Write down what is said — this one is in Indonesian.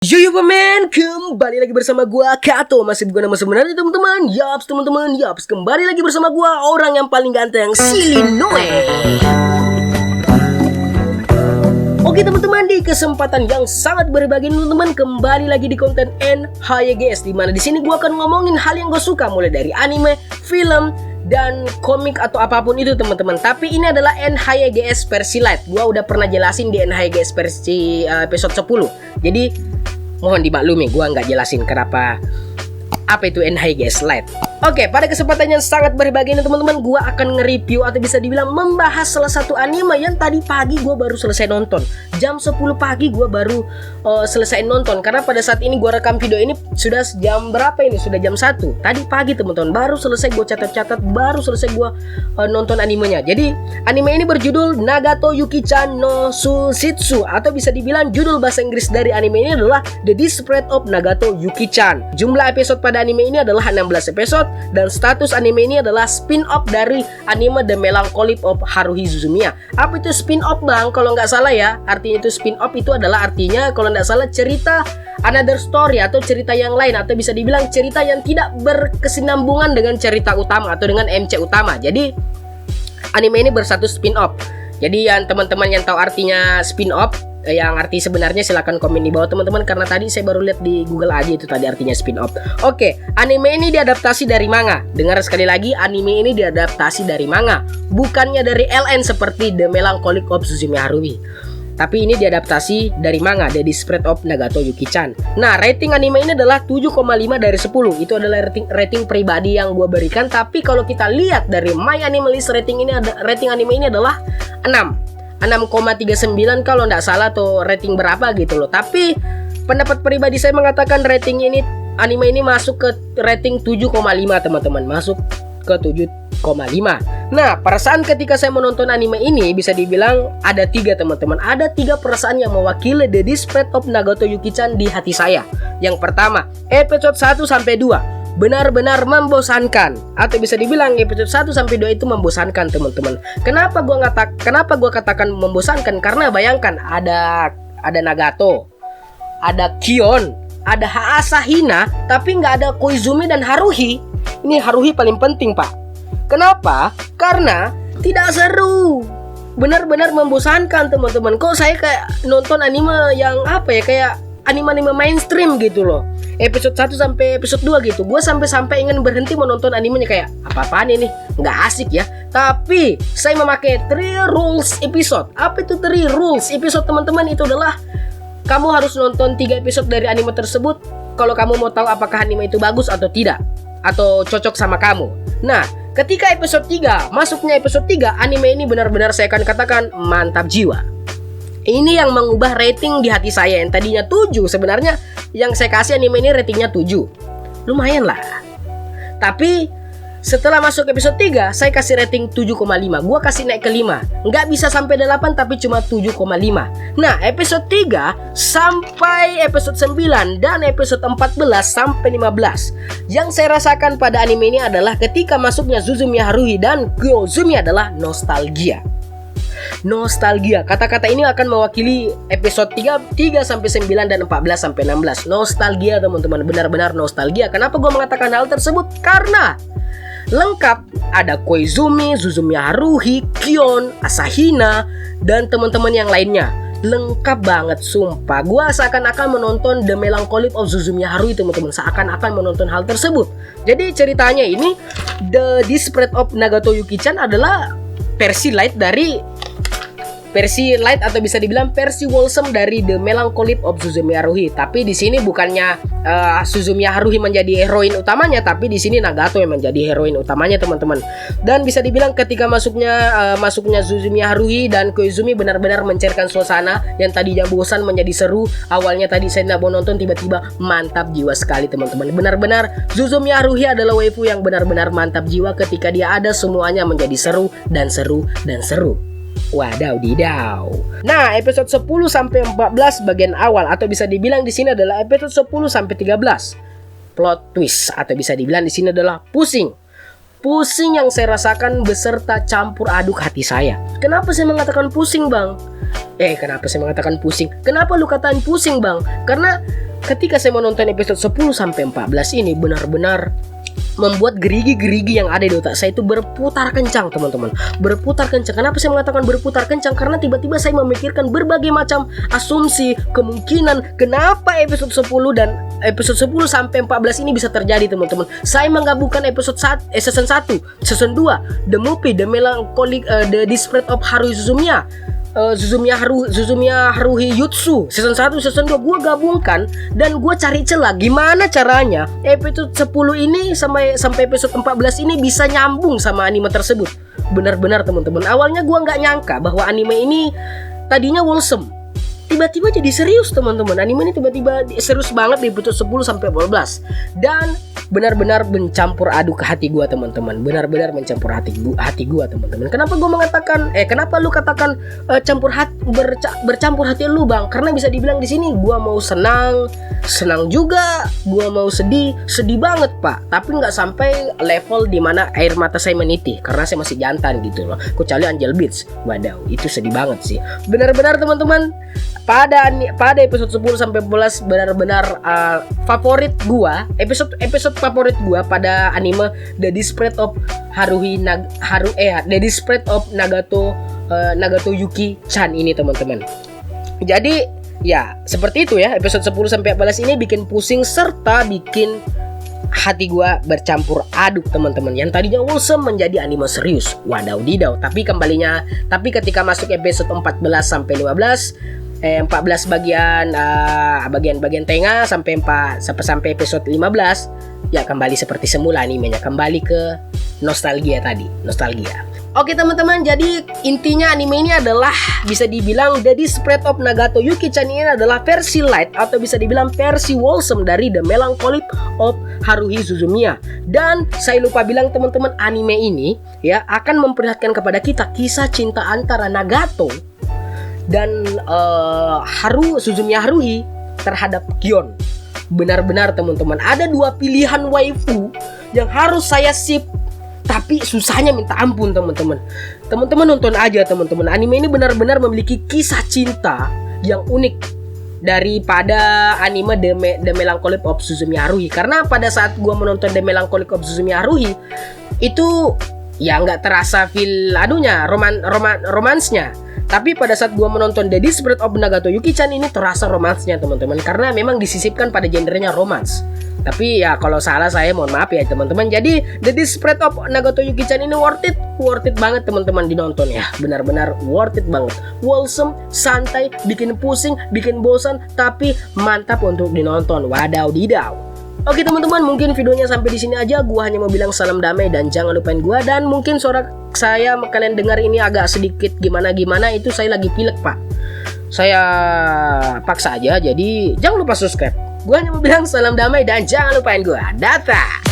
Yo pemen, kembali lagi bersama gua Kato. Masih bukan nama sebenarnya teman-teman. Yaps, kembali lagi bersama gua, orang yang paling ganteng, Silinoe. Oke teman-teman, di kesempatan yang sangat berbahagia teman-teman, kembali lagi di konten NHYGS, di mana di sini gua akan ngomongin hal yang gua suka, mulai dari anime, film, dan komik atau apapun itu teman-teman. Tapi ini adalah NHYGS versi light. Gua udah pernah jelasin di NHYGS versi episode 10. Jadi mohon dimaklumi, gua nggak jelasin kenapa apa itu NHYGS Lite. Oke, pada kesempatan yang sangat berbahagia ini teman-teman, gua akan nge-review atau bisa dibilang membahas salah satu anime yang tadi pagi gua baru selesai nonton. Jam 10 pagi gua baru selesai nonton, karena pada saat ini gua rekam video ini sudah jam berapa ini? Sudah jam 1. Tadi pagi teman-teman, baru selesai gua catat-catat, baru selesai gua nonton animenya. Jadi, anime ini berjudul Nagato Yuki-chan no Sushitsu, atau bisa dibilang judul bahasa Inggris dari anime ini adalah The Disappearance of Nagato Yuki-chan. Jumlah episode pada anime ini adalah 16 episode, dan status anime ini adalah spin-off dari anime The Melancholy of Haruhi Suzumiya. Apa itu spin-off bang? Kalau nggak salah ya, artinya itu spin-off itu adalah artinya kalau nggak salah cerita another story atau cerita yang lain, atau bisa dibilang cerita yang tidak berkesinambungan dengan cerita utama atau dengan MC utama. Jadi anime ini berstatus spin-off. Jadi yang teman-teman yang tahu artinya spin-off, yang arti sebenarnya silahkan komen di bawah teman-teman, karena tadi saya baru lihat di Google aja itu tadi artinya spin-off. Oke, anime ini diadaptasi dari manga. Dengar sekali lagi, anime ini diadaptasi dari manga, bukannya dari LN seperti The Melancholy of Suzumiya Haruhi. Tapi ini diadaptasi dari manga, The Disappearance of Nagato Yuki-chan. Nah, rating anime ini adalah 7,5 dari 10. Itu adalah rating pribadi yang gue berikan. Tapi kalau kita lihat dari My Anime List, rating anime ini adalah 6,39 kalau nggak salah, atau rating berapa gitu loh. Tapi pendapat pribadi saya mengatakan rating ini, anime ini masuk ke rating 7,5 teman-teman. Masuk ke 7,5. Nah, perasaan ketika saya menonton anime ini bisa dibilang ada 3 teman-teman. Ada 3 perasaan yang mewakili The Disappearance of Nagato Yuki-chan di hati saya. Yang pertama, episode 1 sampai 2 benar-benar membosankan, atau bisa dibilang episode 1 sampai 2 itu membosankan teman-teman. Kenapa gua katakan membosankan? Karena bayangkan ada Nagato, ada Kion, ada Asahina, tapi nggak ada Koizumi dan Haruhi. Ini Haruhi paling penting, Pak. Kenapa? Karena tidak seru. Benar-benar membosankan teman-teman. Kok saya kayak nonton anime yang apa ya, kayak anime-anime mainstream gitu loh. Episode 1 sampai episode 2 gitu. Gue sampai ingin berhenti menonton animenya, kayak apa-apaan ini, nggak asik ya. Tapi saya memakai 3 rules episode. Apa itu 3 rules episode teman-teman? Itu adalah kamu harus nonton 3 episode dari anime tersebut kalau kamu mau tahu apakah anime itu bagus atau tidak, atau cocok sama kamu. Nah, ketika episode 3, masuknya episode 3, anime ini benar-benar saya akan katakan mantap jiwa. Ini yang mengubah rating di hati saya. Yang tadinya 7, sebenarnya yang saya kasih anime ini ratingnya 7. Lumayan lah. Tapi setelah masuk episode 3, saya kasih rating 7,5. Gua kasih naik ke 5. Nggak bisa sampai 8, tapi cuma 7,5. Nah, episode 3 sampai episode 9 dan episode 14 sampai 15. Yang saya rasakan pada anime ini adalah ketika masuknya Suzumiya Haruhi dan Koizumi adalah nostalgia. Nostalgia. Kata-kata ini akan mewakili episode 3 sampai 9 dan 14 sampai 16. Nostalgia teman-teman, benar-benar nostalgia. Kenapa gue mengatakan hal tersebut? Karena lengkap, ada Koizumi, Suzumiya Haruhi, Kion, Asahina, dan teman-teman yang lainnya. Lengkap banget, sumpah. Gue seakan-akan menonton The Melancholy of Suzumiya Haruhi teman-teman. Seakan-akan menonton hal tersebut. Jadi ceritanya ini, The Disappearance of Nagato Yuki-chan adalah versi light atau bisa dibilang versi wholesome dari The Melancholy of Suzumiya Haruhi. Tapi di sini bukannya Suzumiya Haruhi menjadi heroin utamanya, tapi di sini Nagato yang menjadi heroin utamanya teman-teman. Dan bisa dibilang ketika masuknya Suzumiya Haruhi dan Koizumi benar-benar mencairkan suasana yang tadinya bosan menjadi seru. Awalnya tadi saya tidak mau nonton, tiba-tiba mantap jiwa sekali teman-teman. Benar-benar Suzumiya Haruhi adalah waifu yang benar-benar mantap jiwa. Ketika dia ada, semuanya menjadi seru dan seru dan seru. Wadaw didaw. Nah, episode 10 sampai 14 bagian awal, atau bisa dibilang di sini adalah episode 10 sampai 13. Plot twist, atau bisa dibilang di sini adalah pusing. Pusing yang saya rasakan beserta campur aduk hati saya. Kenapa saya mengatakan pusing, Bang? Kenapa saya mengatakan pusing? Kenapa lu katain pusing, Bang? Karena ketika saya menonton episode 10 sampai 14 ini benar-benar membuat gerigi-gerigi yang ada di otak saya itu berputar kencang, teman-teman. Berputar kencang. Kenapa saya mengatakan berputar kencang? Karena tiba-tiba saya memikirkan berbagai macam asumsi, kemungkinan kenapa episode 10 dan episode 10 sampai 14 ini bisa terjadi, teman-teman. Saya menggabungkan episode season 1, season 2, The Movie, The Melancholic, The Desperate of Haruhi Suzumiya Haruhi Jutsu season 1, season 2 gue gabungkan dan gue cari celah gimana caranya episode 10 ini sampai episode 14 ini bisa nyambung sama anime tersebut. Benar-benar, teman-teman, awalnya gue nggak nyangka bahwa anime ini tadinya wholesome, tiba-tiba jadi serius, teman-teman. Anime ini tiba-tiba serius banget di episode 10 sampai 14 dan benar-benar mencampur aduk hati gua, teman-teman. Benar-benar mencampur hati gua, teman-teman. Kenapa gua mengatakan kenapa lu katakan bercampur hati lu, Bang? Karena bisa dibilang di sini gua mau senang juga, gua mau sedih banget, Pak. Tapi nggak sampai level dimana air mata saya menitih karena saya masih jantan gitu loh. Kecuali Angel Beats. Wadaw, itu sedih banget sih. Benar-benar, teman-teman. Pada episode 10 sampai 11 benar-benar favorit gua, episode favorit gua pada anime The Desperate of The Desperate of Nagato Yuki Chan ini, teman-teman. Jadi ya seperti itu ya, episode 10 sampai 14 ini bikin pusing serta bikin hati gua bercampur aduk, teman-teman. Yang tadinya wholesome menjadi anime serius. Wadaw didau. Tapi ketika masuk episode 14 sampai 15, 14 bagian tengah sampai episode 15 ya kembali seperti semula animenya, kembali ke nostalgia. Oke, teman-teman, jadi intinya anime ini adalah bisa dibilang The Desperate of Nagato Yuki Chan ini adalah versi light atau bisa dibilang versi wholesome dari The Melancholic of Haruhi Suzumiya. Dan saya lupa bilang, teman-teman, anime ini ya akan memperlihatkan kepada kita kisah cinta antara Nagato dan Suzumiya Haruhi terhadap Gion. Benar-benar, teman-teman, ada dua pilihan waifu yang harus saya ship, tapi susahnya minta ampun, teman-teman. Teman-teman nonton aja, teman-teman. Anime ini benar-benar memiliki kisah cinta yang unik daripada anime The Melancholic of Suzumiya Haruhi. Karena pada saat gua menonton The Melancholic of Suzumiya Haruhi itu ya nggak terasa feel romansnya. Tapi pada saat gua menonton The Desperate of Nagato Yuki Chan ini terasa romansnya, teman-teman, karena memang disisipkan pada genrenya romans. Tapi ya kalau salah saya mohon maaf ya, teman-teman. Jadi The Desperate of Nagato Yuki Chan ini worth it banget, teman-teman, dinonton ya. Benar-benar worth it banget. Wholesome, santai, bikin pusing, bikin bosan, tapi mantap untuk dinonton. Wadaw didau. Oke, teman-teman, mungkin videonya sampai di sini aja. Gua hanya mau bilang salam damai dan jangan lupain gua. Dan mungkin suara saya kalian dengar ini agak sedikit gimana itu saya lagi pilek, Pak. Saya paksa aja, jadi jangan lupa subscribe. Gua hanya mau bilang salam damai dan jangan lupain gua. Data.